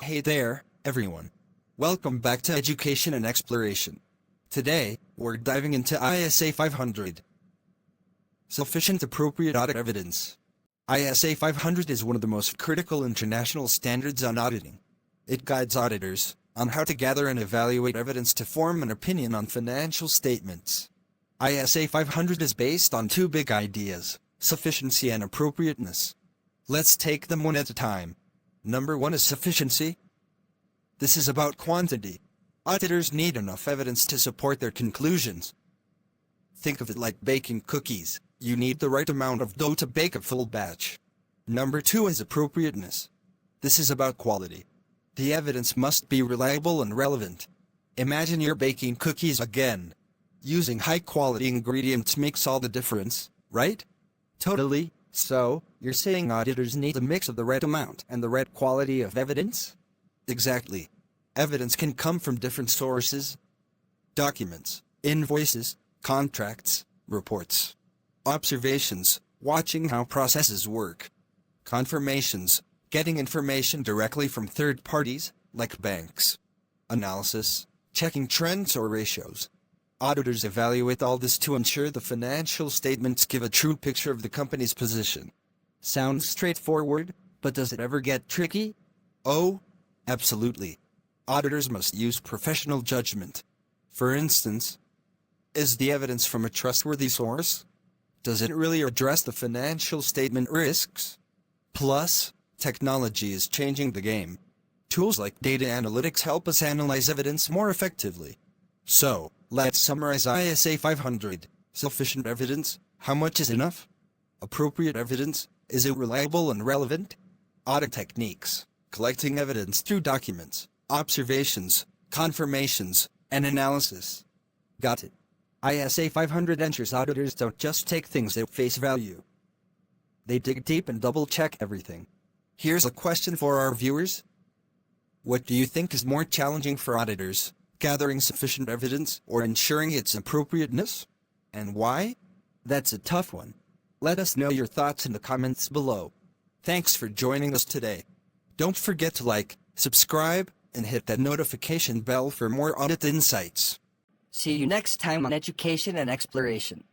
Hey there, everyone. Welcome back to Education and Exploration. Today, we're diving into ISA 500. Sufficient Appropriate Audit Evidence. ISA 500 is one of the most critical international standards on auditing. It guides auditors on how to gather and evaluate evidence to form an opinion on financial statements. ISA 500 is based on two big ideas, sufficiency and appropriateness. Let's take them one at a time. Number 1 is sufficiency. This is about quantity. Auditors need enough evidence to support their conclusions. Think of it like baking cookies. You need the right amount of dough to bake a full batch. Number 2 is appropriateness. This is about quality. The evidence must be reliable and relevant. Imagine you're baking cookies again. Using high-quality ingredients makes all the difference, right? Totally. So, you're saying auditors need a mix of the right amount and the right quality of evidence? Exactly. Evidence can come from different sources. Documents, invoices, contracts, reports. Observations, watching how processes work. Confirmations, getting information directly from third parties, like banks. Analysis, checking trends or ratios. Auditors evaluate all this to ensure the financial statements give a true picture of the company's position. Sounds straightforward, but does it ever get tricky? Oh, absolutely. Auditors must use professional judgment. For instance, is the evidence from a trustworthy source? Does it really address the financial statement risks? Plus, technology is changing the game. Tools like data analytics help us analyze evidence more effectively. So, let's summarize ISA 500. Sufficient evidence, how much is enough? Appropriate evidence, is it reliable and relevant? Audit techniques, collecting evidence through documents, observations, confirmations, and analysis. Got it. ISA 500 ensures auditors don't just take things at face value. They dig deep and double-check everything. Here's a question for our viewers. What do you think is more challenging for auditors? Gathering sufficient evidence or ensuring its appropriateness? And why? That's a tough one. Let us know your thoughts in the comments below. Thanks for joining us today. Don't forget to like, subscribe, and hit that notification bell for more audit insights. See you next time on Education and Exploration.